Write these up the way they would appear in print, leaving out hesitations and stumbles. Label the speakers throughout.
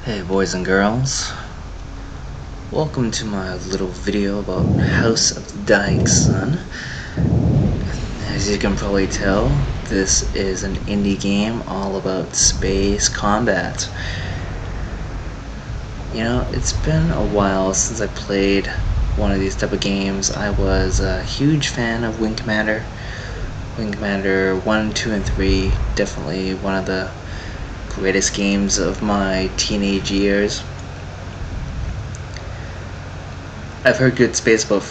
Speaker 1: Hey boys and girls, welcome to my little video about House of the Dying Sun. As you can probably tell, this is an indie game all about space combat. You know, it's been a while since I played one of these type of games. I was a huge fan of Wing Commander. Wing Commander 1, 2, and 3, definitely one of the greatest games of my teenage years. I've heard good space about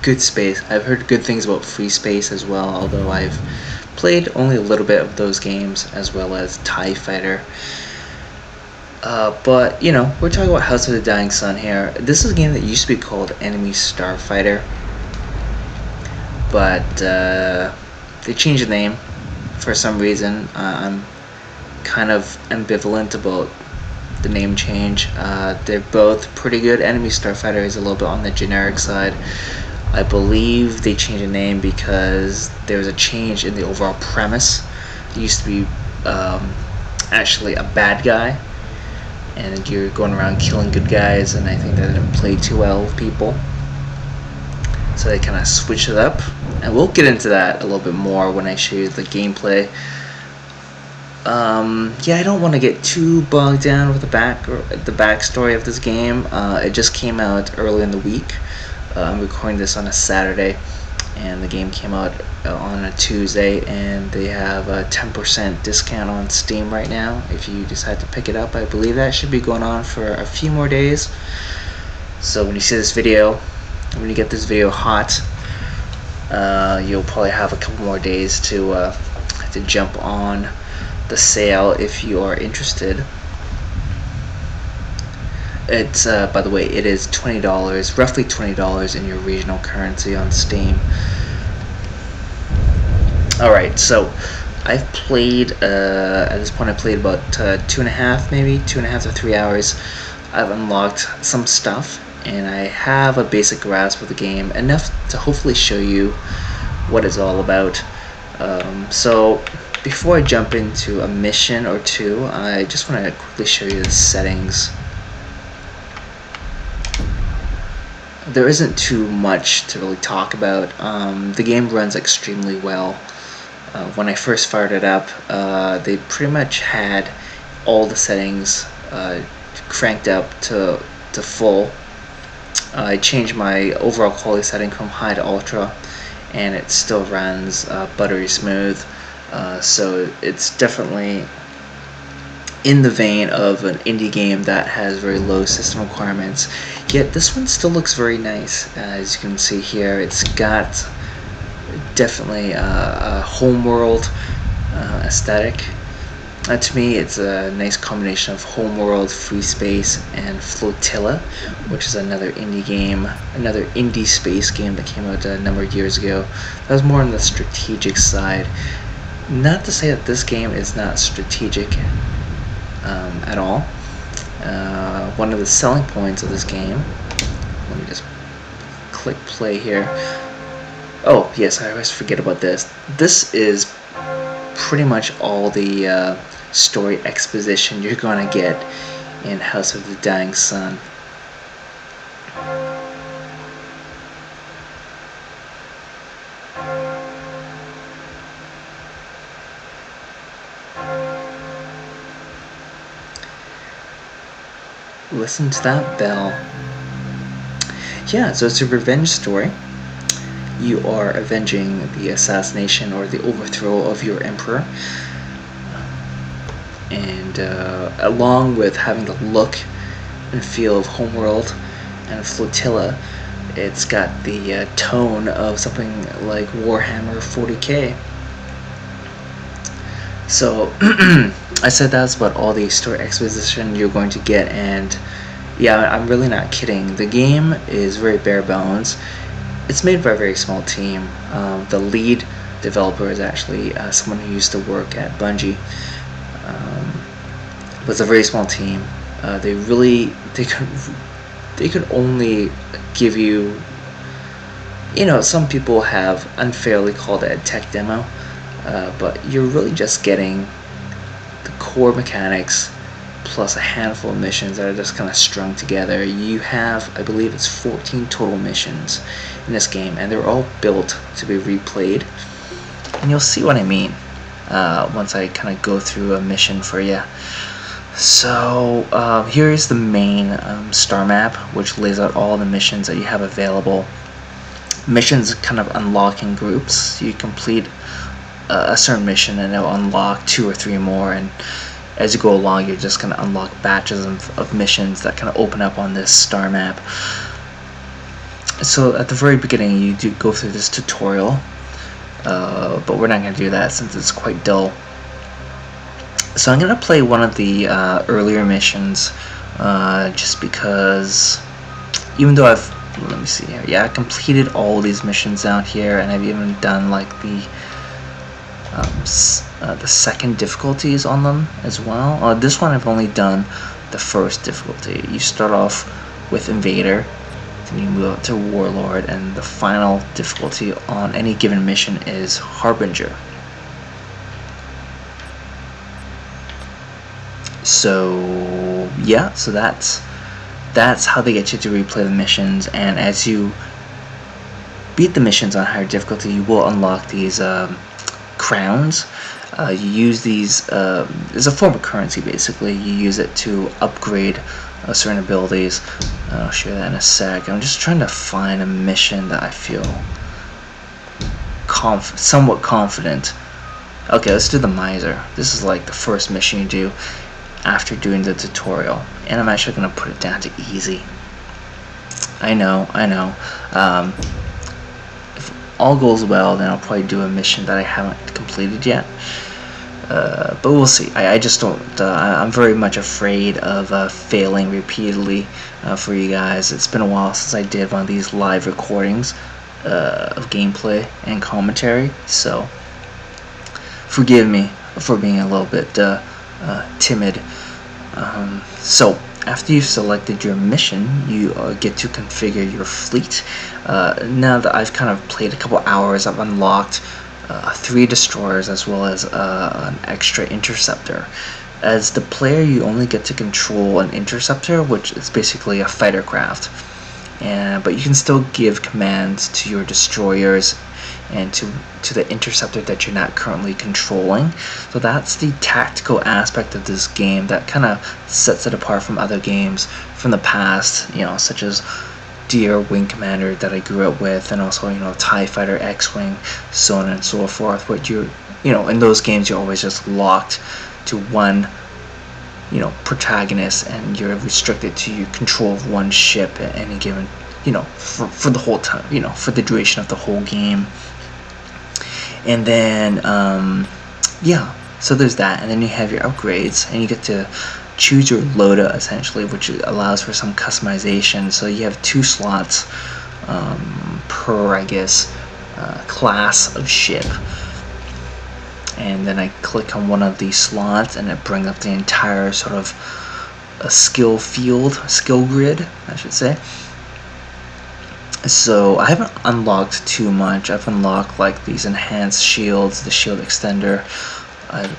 Speaker 1: good space. I've heard good things about Free Space as well, although I've played only a little bit of those games, as well as TIE Fighter. But, you know, we're talking about House of the Dying Sun here. This is a game that used to be called Enemy Starfighter, but they changed the name for some reason. I'm kind of ambivalent about the name change. They're both pretty good. Enemy Starfighter is a little bit on the generic side. I believe they changed the name because there was a change in the overall premise. It used to be actually a bad guy, and you're going around killing good guys, and I think that didn't play too well with people. So they kind of switched it up, and we'll get into that a little bit more when I show you the gameplay. Yeah, I don't want to get too bogged down with the backstory of this game. It just came out early in the week. I'm recording this on a Saturday, and the game came out on a Tuesday, and they have a 10% discount on Steam right now if you decide to pick it up. I believe that should be going on for a few more days. So when you see this video, when you get this video hot, you'll probably have a couple more days to jump on the sale if you are interested. It's by the way, it is $20, roughly $20 in your regional currency on Steam. Alright, so I've played, at this point I played about 2.5 to 3 hours. I've unlocked some stuff, and I have a basic grasp of the game, enough to hopefully show you what it's all about. So before I jump into a mission or two, I just want to quickly show you the settings. There isn't too much to really talk about. The game runs extremely well. When I first fired it up, they pretty much had all the settings cranked up to full. I changed my overall quality setting from high to ultra, and it still runs buttery smooth. So it's definitely in the vein of an indie game that has very low system requirements, yet this one still looks very nice. As you can see here, it's got definitely a homeworld aesthetic. To me, it's a nice combination of homeworld, free space, and Flotilla, which is another indie game, another indie space game that came out a number of years ago. That was more on the strategic side. Not to say that this game is not strategic at all. One of the selling points of this game, let me just click play here. Oh yes, I always forget about this. This is pretty much all the story exposition you're gonna get in House of the Dying Sun. Listen to that bell. Yeah, so it's a revenge story. You are avenging the assassination or the overthrow of your emperor, and along with having the look and feel of Homeworld and Flotilla, it's got the tone of something like Warhammer 40k. So I said that's about all the story exposition you're going to get, and yeah, I'm really not kidding. The game is very bare bones. It's made by a very small team. The lead developer is actually someone who used to work at Bungie. But it's a very small team. They could only give you, you know, some people have unfairly called it a tech demo, but you're really just getting the core mechanics plus a handful of missions that are just kind of strung together. You have, I believe it's 14 total missions in this game, and they're all built to be replayed. And you'll see what I mean once I kind of go through a mission for you. So here is the main star map, which lays out all the missions that you have available. Missions kind of unlock in groups. You complete a certain mission and it'll unlock 2 or 3 more, and as you go along you're just going to unlock batches of missions that kind of open up on this star map. So at the very beginning you do go through this tutorial, but we're not going to do that since it's quite dull. So I'm going to play one of the earlier missions just because, even though let me see here, yeah, I completed all these missions out here, and I've even done like the second difficulties on them as well. This one I've only done the first difficulty. You start off with Invader, then you move up to Warlord, and the final difficulty on any given mission is Harbinger. So yeah, so that's how they get you to replay the missions, and as you beat the missions on higher difficulty, you will unlock these crowns. You use these as a form of currency. Basically, you use it to upgrade certain abilities. I'll show you that in a sec. I'm just trying to find a mission that I feel somewhat confident. Okay, let's do the Miser. This is like the first mission you do after doing the tutorial, and I'm actually going to put it down to easy. I know. If all goes well, then I'll probably do a mission that I haven't completed yet, but we'll see. I just don't, I'm very much afraid of failing repeatedly for you guys. It's been a while since I did one of these live recordings of gameplay and commentary, so forgive me for being a little bit timid. So after you've selected your mission, you get to configure your fleet. Now that I've kind of played a couple hours, I've unlocked 3 destroyers as well as an extra interceptor. As the player, you only get to control an interceptor, which is basically a fighter craft, but you can still give commands to your destroyers and to the interceptor that you're not currently controlling. So that's the tactical aspect of this game that kind of sets it apart from other games from the past, such as Deer Wing Commander that I grew up with, and also TIE Fighter, X-Wing, so on and so forth. But in those games you're always just locked to one protagonist, and you're restricted to your control of one ship at any given for the whole time, for the duration of the whole game. And then yeah, so there's that, and then you have your upgrades, and you get to choose your loadout essentially, which allows for some customization. So you have 2 slots per, I guess, class of ship, and then I click on one of these slots and it brings up the entire sort of a skill grid, I should say. So I haven't unlocked too much. I've unlocked like these enhanced shields, the shield extender. I've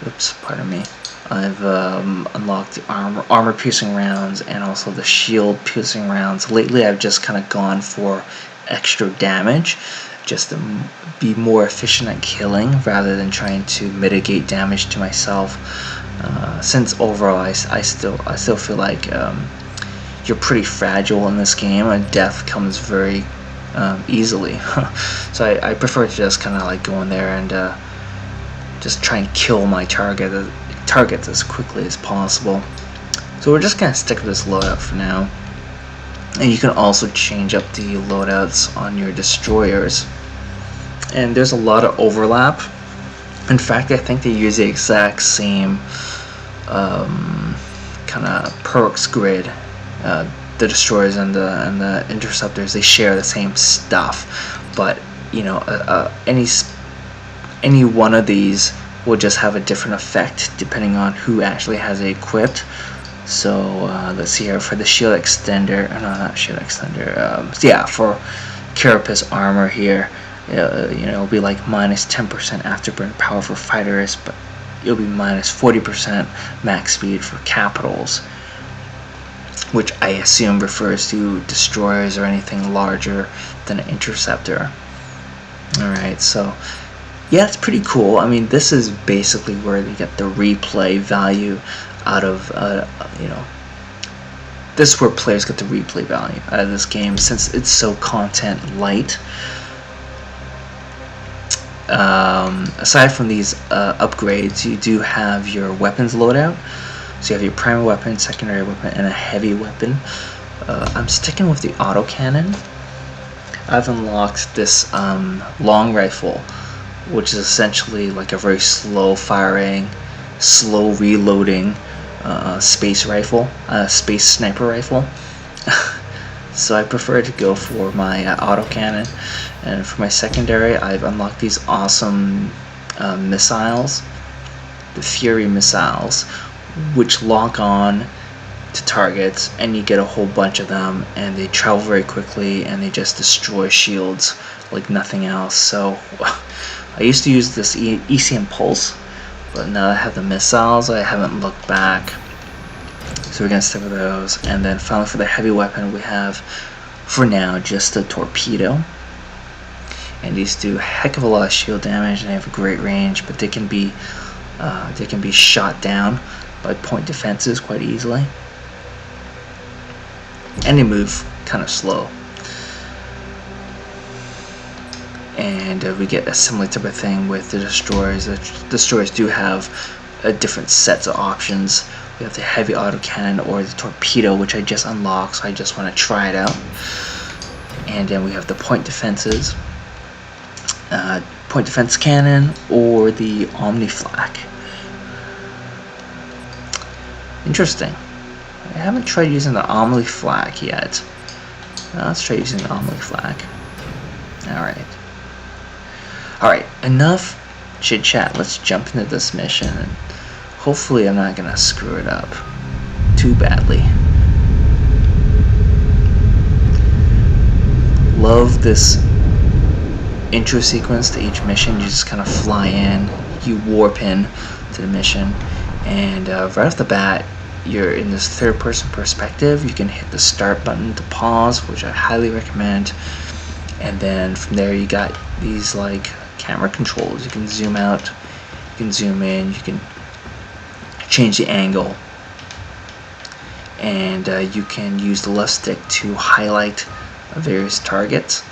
Speaker 1: unlocked the armor piercing rounds and also the shield piercing rounds. Lately I've just kind of gone for extra damage, just to be more efficient at killing rather than trying to mitigate damage to myself. Since overall I still feel like you're pretty fragile in this game, and death comes very easily. So I prefer to just kind of like go in there and just try and kill my targets as quickly as possible. So we're just gonna stick with this loadout for now, and you can also change up the loadouts on your destroyers, and there's a lot of overlap. In fact, I think they use the exact same kind of perks grid. The destroyers and the interceptors, they share the same stuff, but any one of these will just have a different effect depending on who actually has it equipped. So let's see here, for the shield extender, no, not shield extender, so yeah, for Carapace armor here, it'll be like minus 10% afterburn power for fighters, but it'll be minus 40% max speed for capitals, which I assume refers to destroyers or anything larger than an interceptor. Alright, so yeah, it's pretty cool. I mean, this is basically where they get the replay value out of, this is where players get the replay value out of this game, since it's so content light. Aside from these upgrades, you do have your weapons loadout. So you have your primary weapon, secondary weapon, and a heavy weapon. I'm sticking with the autocannon. I've unlocked this long rifle, which is essentially like a very slow firing, slow reloading space rifle, space sniper rifle. So I prefer to go for my autocannon. And for my secondary, I've unlocked these awesome missiles, the Fury missiles, which lock on to targets, and you get a whole bunch of them, and they travel very quickly, and they just destroy shields like nothing else. So I used to use this ECM Pulse, but now I have the missiles, I haven't looked back. So we're going to stick with those. And then finally for the heavy weapon, we have, for now, just the torpedo. And these do a heck of a lot of shield damage, and they have a great range, but they can be shot down by point defenses quite easily. And they move kind of slow. And we get a similar type of thing with the destroyers. The destroyers do have different sets of options. We have the heavy autocannon or the torpedo, which I just unlocked, so I just want to try it out. And then we have the point defenses, point defense cannon, or the Omni Flak. Interesting. I haven't tried using the Omni Flak yet. Let's try using the Omni Flak. Alright, enough chit chat. Let's jump into this mission, and hopefully I'm not gonna screw it up too badly. Love this intro sequence to each mission. You just kind of fly in, you warp in to the mission, and right off the bat, you're in this third-person perspective. You can hit the start button to pause, which I highly recommend, and then from there you got these like camera controls. You can zoom out, you can zoom in, you can change the angle, and you can use the left stick to highlight various targets.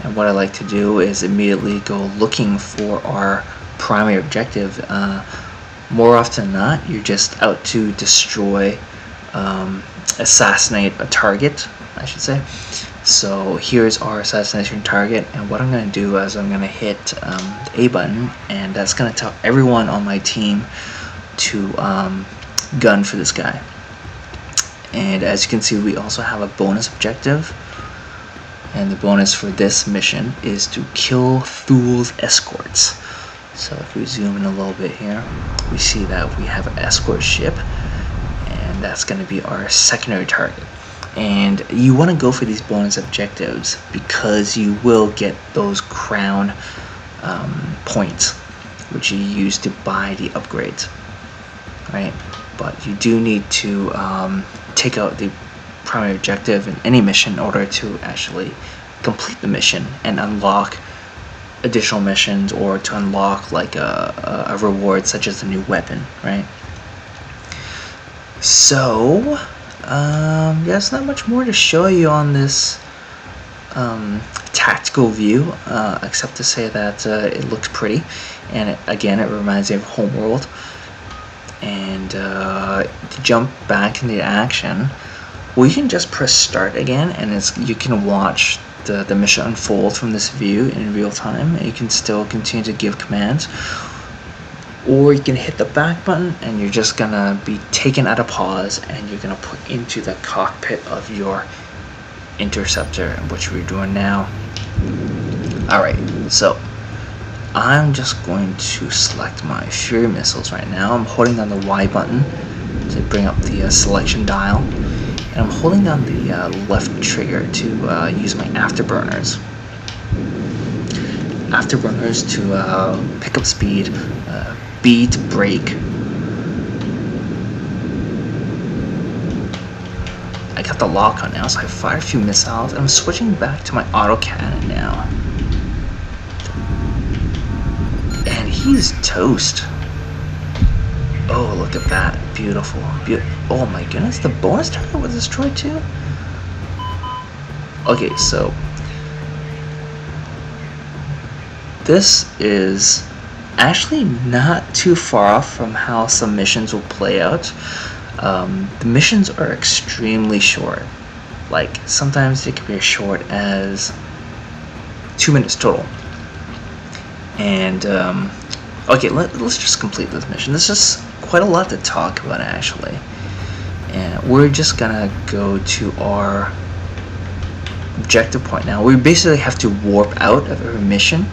Speaker 1: And what I like to do is immediately go looking for our primary objective. More often than not, you're just out to destroy, assassinate a target, I should say. So here's our assassination target, and what I'm going to do is I'm going to hit the A button, and that's going to tell everyone on my team to gun for this guy. And as you can see, we also have a bonus objective, and the bonus for this mission is to kill Thul's escorts. So if we zoom in a little bit here, we see that we have an escort ship, and that's going to be our secondary target. And you want to go for these bonus objectives because you will get those crown points, which you use to buy the upgrades, right? But you do need to take out the primary objective in any mission in order to actually complete the mission and unlock additional missions, or to unlock like a reward such as a new weapon, right? So there's not much more to show you on this tactical view, except to say that it looks pretty, and again it reminds me of Homeworld. And to jump back into action, well, you can just press start again, and you can watch the mission unfold from this view in real time, and you can still continue to give commands, or you can hit the back button and you're just gonna be taken out of pause, and you're gonna put into the cockpit of your interceptor, which we're doing now. Alright, so I'm just going to select my Fury missiles right now. I'm holding down the Y button to bring up the selection dial, and I'm holding down the left trigger to use my afterburners. afterburners to pick up speed, B to brake. I got the lock on now, so I fire a few missiles. I'm switching back to my autocannon now. And he's toast. Oh, look at that. Beautiful. Oh my goodness, the bonus target was destroyed too? Okay, so this is actually not too far off from how some missions will play out. The missions are extremely short. Like, sometimes they can be as short as 2 minutes total. And, okay, let's just complete this mission. This is quite a lot to talk about, actually. And we're just gonna go to our objective point now. We basically have to warp out of every mission.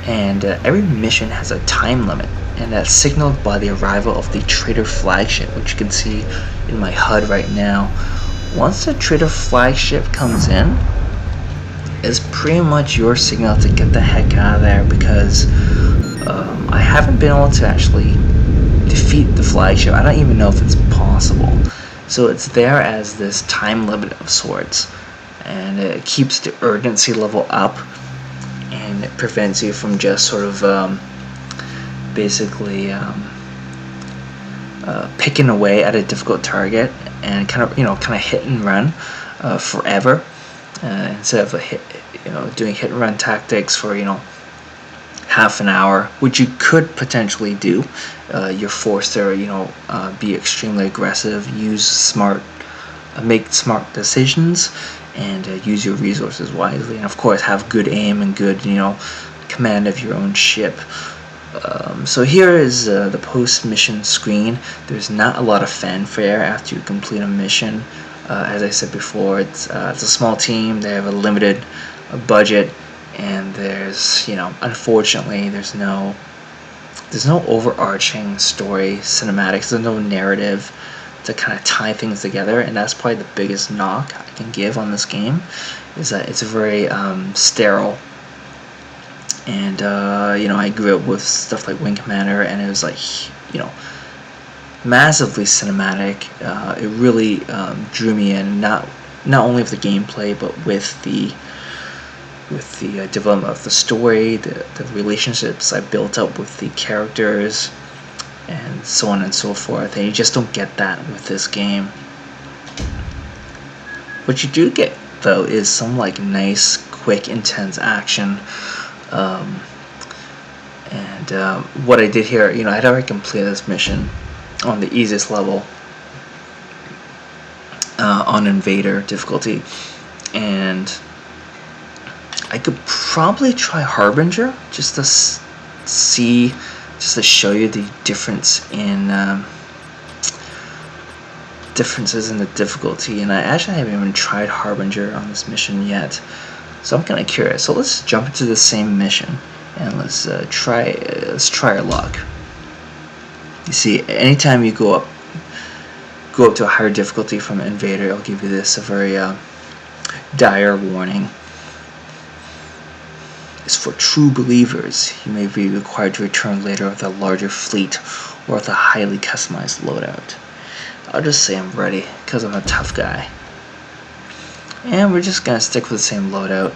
Speaker 1: And every mission has a time limit. And that's signaled by the arrival of the trader flagship, which you can see in my HUD right now. Once the trader flagship comes in, it's pretty much your signal to get the heck out of there, because I haven't been able to actually defeat the flagship. I don't even know if it's possible. So it's there as this time limit of sorts, and it keeps the urgency level up, and it prevents you from just sort of basically picking away at a difficult target and kind of hit and run forever, instead of doing hit and run tactics for half an hour, which you could potentially do. You're forced to be extremely aggressive, make smart decisions, and use your resources wisely, and of course have good aim and good command of your own ship. So here is the post-mission screen. There's not a lot of fanfare after you complete a mission. As I said before, it's a small team. They have a limited budget, and there's unfortunately there's no overarching story cinematics. There's no narrative to kind of tie things together, and that's probably the biggest knock I can give on this game, is that it's very sterile. And I grew up with stuff like Wing Commander, and it was like massively cinematic. It really drew me in, not only with the gameplay, but with the development of the story, the relationships I built up with the characters, and so on and so forth. And you just don't get that with this game. What you do get, though, is some nice, quick, intense action. What I did here, I'd already completed this mission on the easiest level, on Invader difficulty, and I could probably try Harbinger just to show you the differences in the difficulty. And I actually haven't even tried Harbinger on this mission yet, so I'm kind of curious. So let's jump into the same mission, and let's try our luck. You see, anytime you go up to a higher difficulty from Invader, it'll give you this a very dire warning. It's for true believers. You may be required to return later with a larger fleet or with a highly customized loadout. I'll just say I'm ready, because I'm a tough guy. And we're just gonna stick with the same loadout.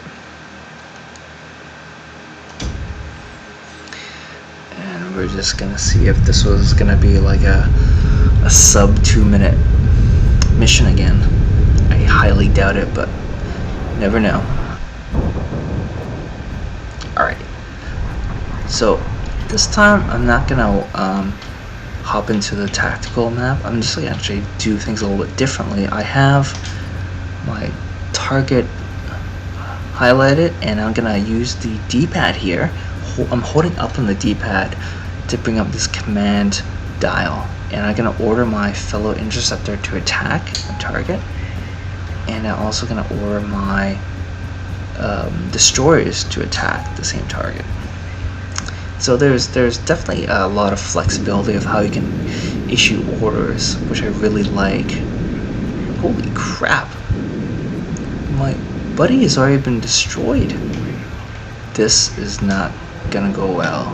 Speaker 1: And we're just gonna see if this was gonna be like a sub 2 minute mission again. I highly doubt it, but never know. Alright, so this time I'm not gonna hop into the tactical map. I'm just gonna actually do things a little bit differently. I have my target highlighted, and I'm gonna use the D-pad here. I'm holding up on the D-pad to bring up this command dial, and I'm gonna order my fellow interceptor to attack a target, and I'm also gonna order my destroyers to attack the same target. So there's definitely a lot of flexibility of how you can issue orders, which I really like. Holy crap! My buddy has already been destroyed. this is not gonna go well.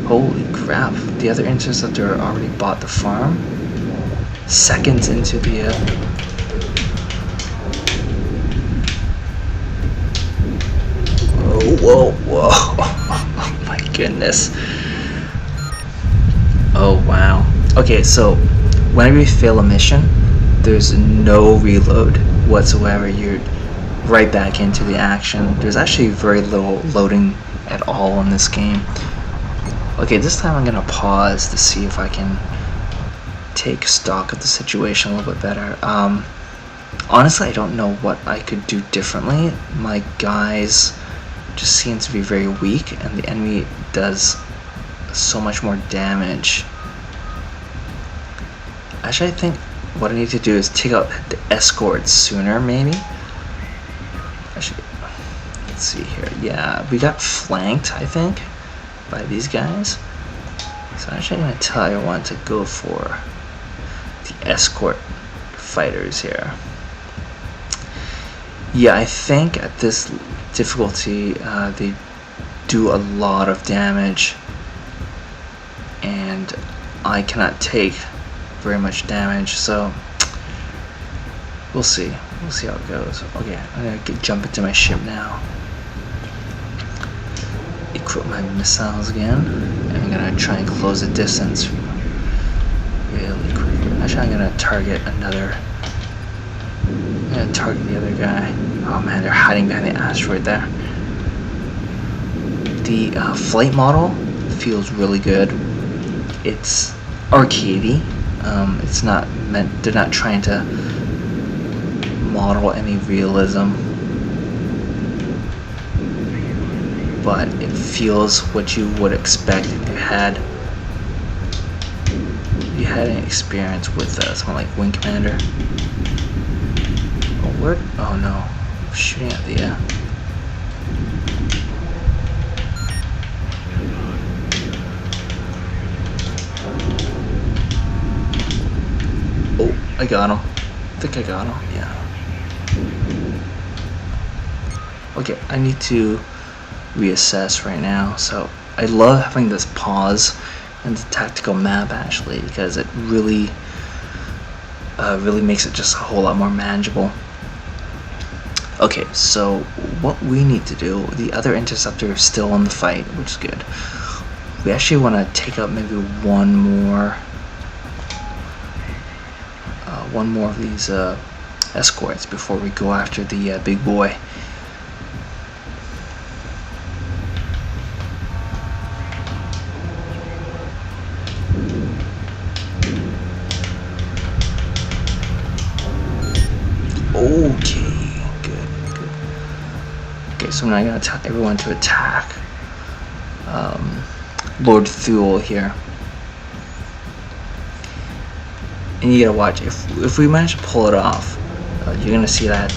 Speaker 1: Holy crap, the other interceptor already bought the farm. Seconds into the whoa, whoa. Oh my goodness. Oh wow. Okay, so whenever you fail a mission, there's no reload whatsoever. You're right back into the action. There's actually very little loading at all in this game. Okay, this time I'm gonna pause to see if I can take stock of the situation a little bit better. Honestly, I don't know what I could do differently. My guys just seem to be very weak, and the enemy does so much more damage. Actually, I think what I need to do is take out the escorts sooner, maybe. Actually, let's see here. Yeah, we got flanked, I think, by these guys. So actually I'm going to tell everyone to go for the escort fighters here. Yeah, I think at this difficulty they do a lot of damage, and I cannot take very much damage, so we'll see how it goes. Okay, I'm gonna jump into my ship now, equip my missiles again, and I'm gonna try and close the distance really quickly. Actually, I'm gonna target another. I'm gonna target the other guy. Oh man, they're hiding behind the asteroid there. The flight model feels really good. It's arcadey. It's not meant. They're not trying to model any realism, but it feels what you would expect if you had an experience with someone like Wing Commander. Oh, where? Oh no, I'm shooting at the. Oh, I got him. I think I got him. Yeah. Okay, I need to reassess right now. So I love having this pause and the tactical map actually, because it really makes it just a whole lot more manageable. Okay, so what we need to do, the other interceptor is still in the fight, which is good. We actually want to take out maybe one more of these escorts before we go after the big boy. Okay, good. Okay, so now I'm gonna tell everyone to attack Lord Thule here. And you gotta watch, if we manage to pull it off, you're gonna see that.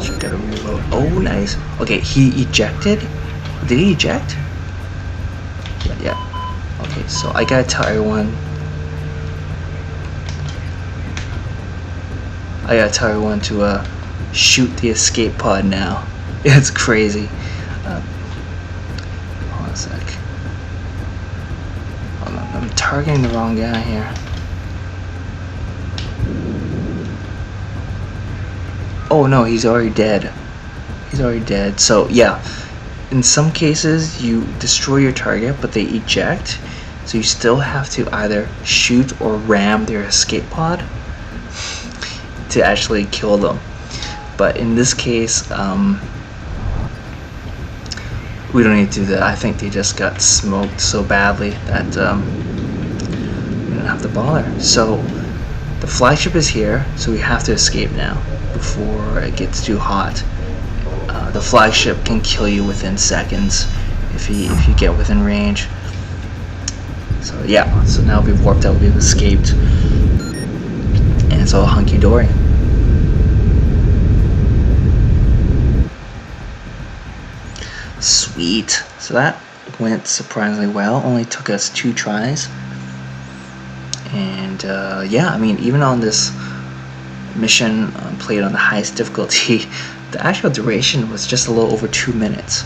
Speaker 1: Should gotta reload. Oh, nice. Okay, he ejected. Did he eject? Yeah. Okay, so I gotta tell everyone. To shoot the escape pod now. It's crazy. Hold on a sec. I'm targeting the wrong guy here. Oh no, he's already dead. So yeah, in some cases you destroy your target, but they eject. So you still have to either shoot or ram their escape pod to actually kill them. But in this case, we don't need to do that. I think they just got smoked so badly that we don't have to bother. So the flagship is here, so we have to escape now before it gets too hot. The flagship can kill you within seconds if you get within range. So yeah, so now we've warped out, we've escaped, and it's all hunky-dory. Sweet. So that went surprisingly well. Only took us 2 tries. And yeah, I mean, even on this mission, played on the highest difficulty, the actual duration was just a little over 2 minutes.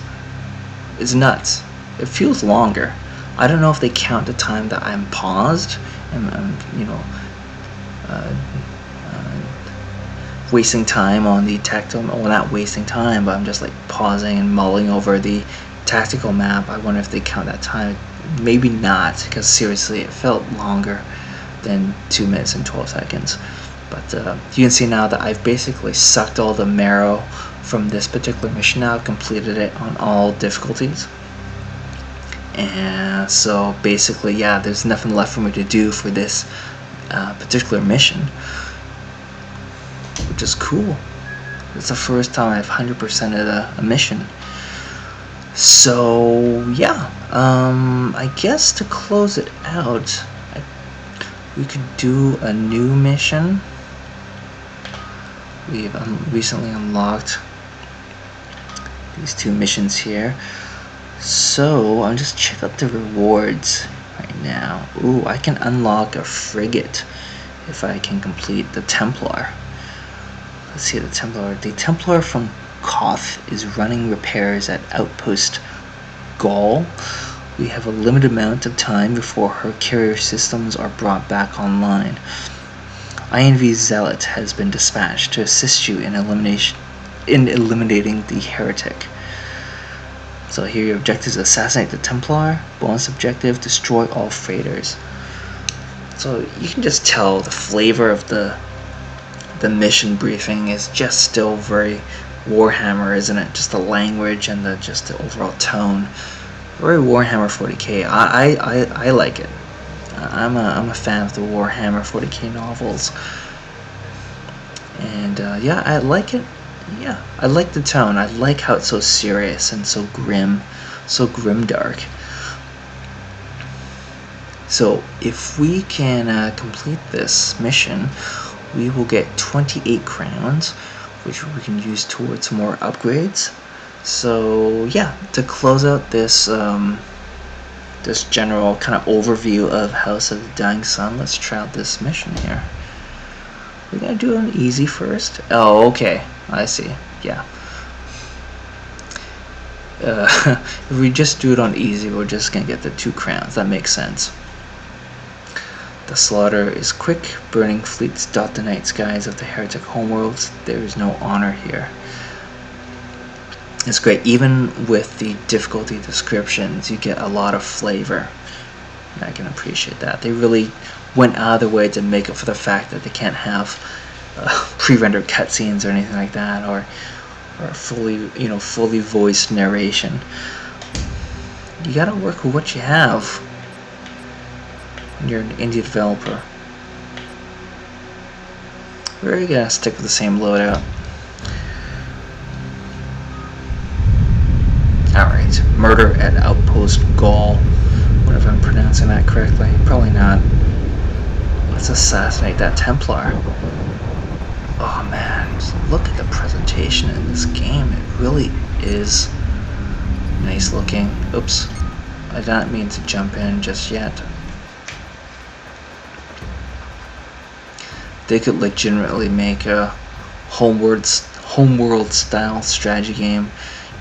Speaker 1: It's nuts. It feels longer. I don't know if they count the time that I'm paused and wasting time on the tactical, well, not wasting time, but I'm just like pausing and mulling over the tactical map. I wonder if they count that time. Maybe not, because seriously, it felt longer than 2 minutes and 12 seconds. But you can see now that I've basically sucked all the marrow from this particular mission now. I've completed it on all difficulties. And so basically, yeah, there's nothing left for me to do for this particular mission, which is cool. It's the first time I've 100%ed a mission. So yeah, I guess to close it out, we could do a new mission. We've recently unlocked these 2 missions here. So I'll just check out the rewards right now. Ooh, I can unlock a frigate if I can complete the Templar. Let's see the Templar. The Templar from Koth is running repairs at Outpost Gaul. We have a limited amount of time before her carrier systems are brought back online. INV Zealot has been dispatched to assist you in eliminating the heretic. So here your objective is assassinate the Templar. Bonus objective, destroy all freighters. So you can just tell the flavor of the mission briefing is just still very Warhammer, isn't it? Just the language and the overall tone. Very Warhammer 40k. I like it. I'm a fan of the Warhammer 40k novels. And yeah, I like it. Yeah, I like the tone. I like how it's so serious and so grim dark. So if we can complete this mission, we will get 28 crowns, which we can use towards more upgrades. So yeah, to close out this this general kind of overview of House of the Dying Sun, let's try out this mission here. We're gonna do an easy first. Oh, okay, I see. Yeah. If we just do it on easy, we're just gonna get the 2 crowns. That makes sense. The slaughter is quick. Burning fleets dot the night skies of the heretic homeworlds. There is no honor here. It's great. Even with the difficulty descriptions, you get a lot of flavor. I can appreciate that. They really went out of their way to make up for the fact that they can't have pre-rendered cutscenes or anything like that, or fully voiced narration. You gotta work with what you have when you're an indie developer. We're gonna stick with the same loadout. Alright, murder at Outpost Gaul. What if I'm pronouncing that correctly? Probably not. Let's assassinate that Templar. Oh man, just look at the presentation in this game. It really is nice looking. Oops, I didn't mean to jump in just yet. They could legitimately make a homeworld style strategy game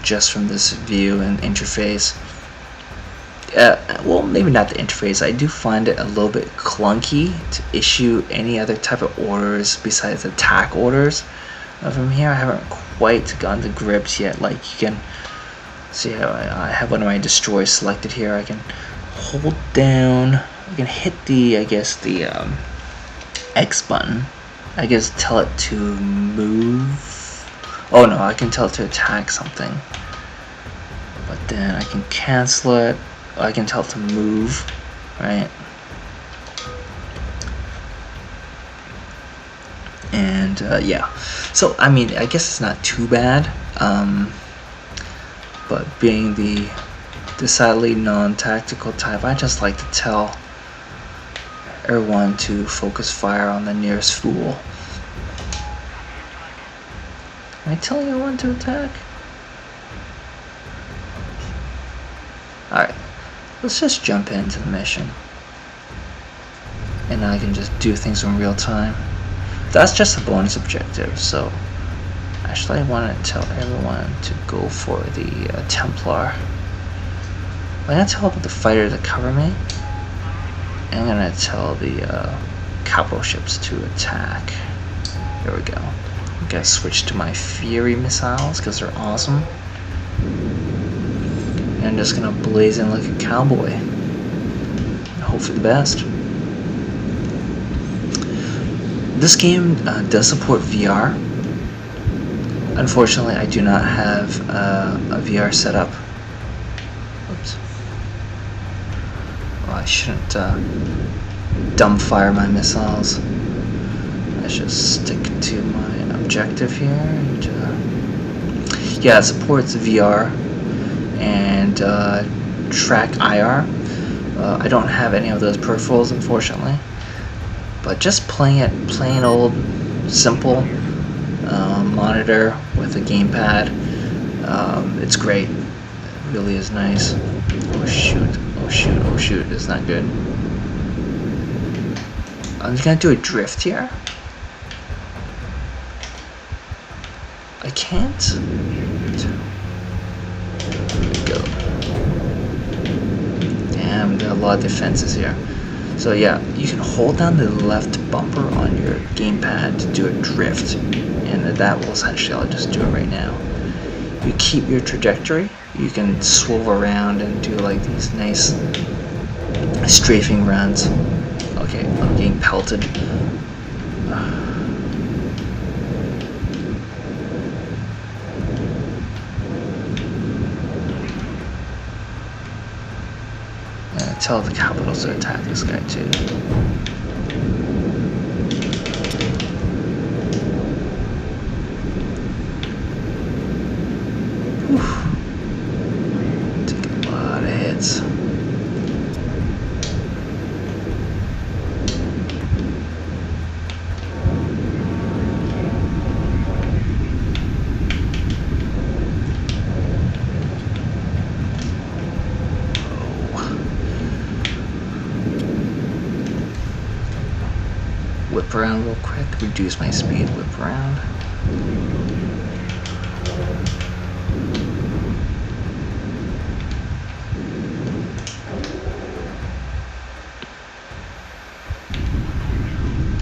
Speaker 1: just from this view and interface. Well, maybe not the interface. I do find it a little bit clunky to issue any other type of orders besides attack orders. From here, I haven't quite gotten to grips yet. Like, you can see how I have one of my destroys selected here. I can hold down, I can hit the, I guess, the X button. I guess tell it to move. Oh no, I can tell it to attack something. But then I can cancel it. I can tell it to move, right? And yeah, so I mean, I guess it's not too bad. But being the decidedly non-tactical type, I just like to tell everyone to focus fire on the nearest fool. Am I telling everyone to attack? Alright, let's just jump into the mission. And I can just do things in real time. That's just a bonus objective, so actually I want to tell everyone to go for the Templar. I'm going to tell the fighter to cover me. I'm going to tell the capital ships to attack. There we go. I'm going to switch to my Fury missiles because they're awesome. And I'm just going to blaze in like a cowboy. And hope for the best. This game does support VR. Unfortunately, I do not have a VR setup. Oops. Well, I shouldn't dumbfire my missiles. I should stick to my objective here. And, yeah, it supports VR and track IR. I don't have any of those peripherals, unfortunately. But just playing it plain old, simple monitor with a gamepad, it's great. It really is nice. Oh shoot, oh shoot, oh shoot, it's not good. I'm just gonna do a drift here. I can't. There we go. Damn, there are a lot of defenses here. So yeah, you can hold down the left bumper on your gamepad to do a drift, and that will essentially, I'll just do it right now. You keep your trajectory, you can swivel around and do like these nice strafing runs. Okay, I'm getting pelted. Tell the capitals to attack this guy too. Take a lot of hits. Whip around real quick, reduce my speed, whip around.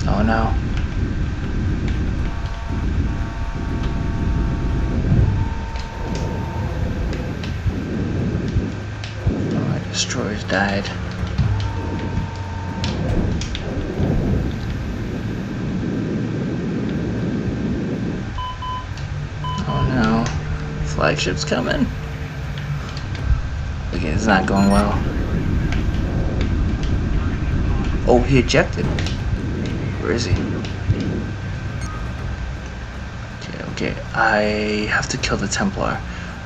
Speaker 1: Oh no. Oh, my destroyers died. Flagship's coming. Okay, it's not going well. Oh, he ejected. Where is he? Okay, I have to kill the Templar.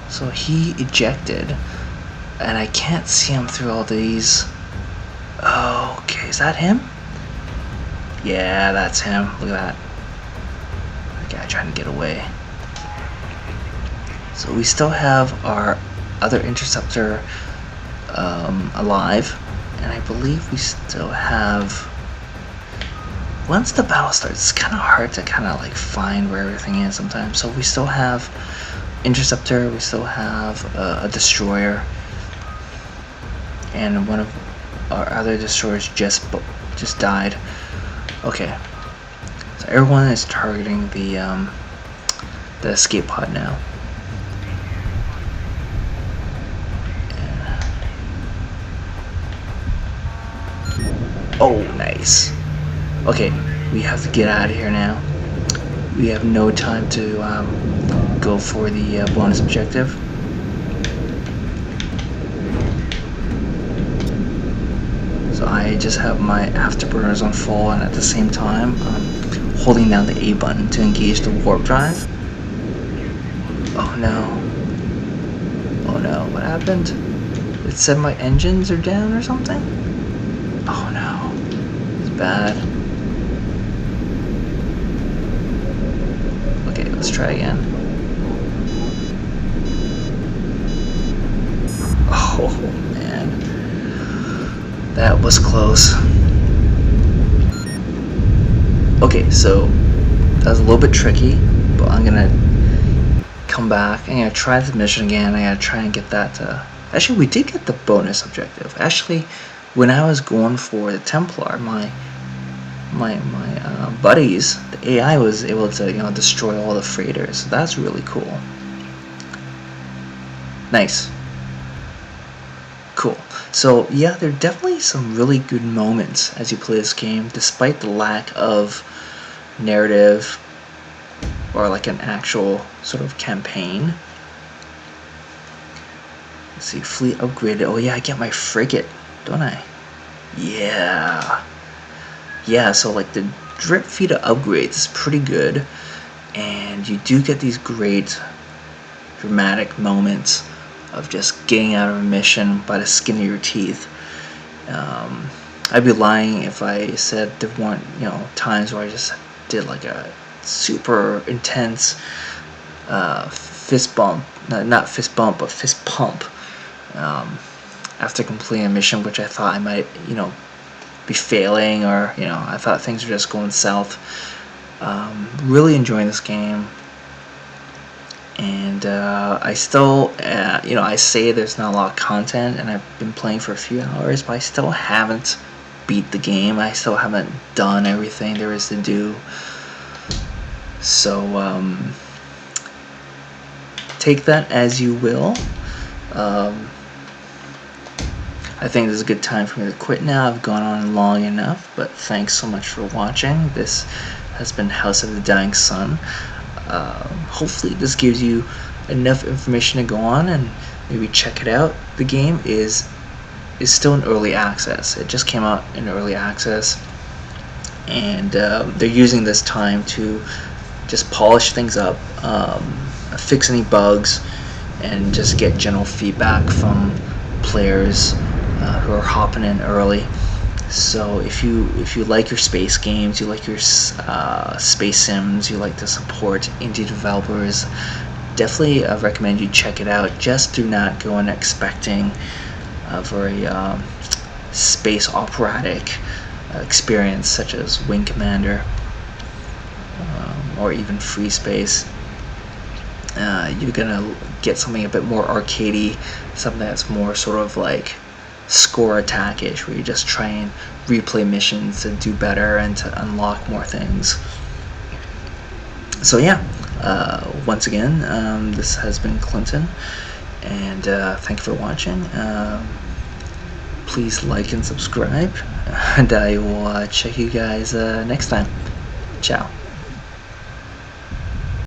Speaker 1: So he ejected, and I can't see him through all these. Oh, okay, is that him? Yeah, that's him. Look at that. That guy trying to get away. So we still have our other interceptor alive, and I believe we still have. Once the battle starts, it's kind of hard to kind of like find where everything is sometimes. So we still have interceptor, we still have a destroyer, and one of our other destroyers just died. Okay, so everyone is targeting the escape pod now. Oh, nice. Okay, we have to get out of here now. We have no time to go for the bonus objective. So I just have my afterburners on full, and at the same time holding down the A button to engage the warp drive. Oh no. Oh no, what happened? It said my engines are down or something? Oh no, it's bad. Okay, let's try again. Oh man, that was close. Okay, so That was a little bit tricky, but I'm gonna come back. I'm gonna try the mission again. I gotta try and get that. Actually, we did get the bonus objective. Actually, when I was going for the Templar, my buddies, the AI was able to destroy all the freighters. So that's really cool. Nice. Cool. So yeah, there are definitely some really good moments as you play this game, despite the lack of narrative or like an actual sort of campaign. Let's see, fleet upgraded. Oh yeah, I get my frigate, don't I? Yeah. Yeah, so like the drip feed upgrades is pretty good, and you do get these great dramatic moments of just getting out of a mission by the skin of your teeth. I'd be lying if I said there weren't times where I just did like a super intense fist bump, not fist bump, but fist pump after completing a mission which I thought I might be failing, or I thought things were just going south. Really enjoying this game, and I still I say there's not a lot of content, and I've been playing for a few hours, but I still haven't beat the game. I still haven't done everything there is to do. So take that as you will. I think this is a good time for me to quit now. I've gone on long enough, but thanks so much for watching. This has been House of the Dying Sun. Hopefully this gives you enough information to go on and maybe check it out. The game is still in early access. It just came out in early access, and they're using this time to just polish things up, fix any bugs, and just get general feedback from players who are hopping in early. So if you like your space games, you like your space sims, you like to support indie developers, definitely recommend you check it out. Just do not go in expecting a very space operatic experience such as Wing Commander or even Free Space. You're gonna get something a bit more arcadey, something that's more sort of like score attack-ish, where you just try and replay missions to do better and to unlock more things. So yeah, once again, this has been Clinton, and thank you for watching. Please like and subscribe, and I will check you guys next time. Ciao.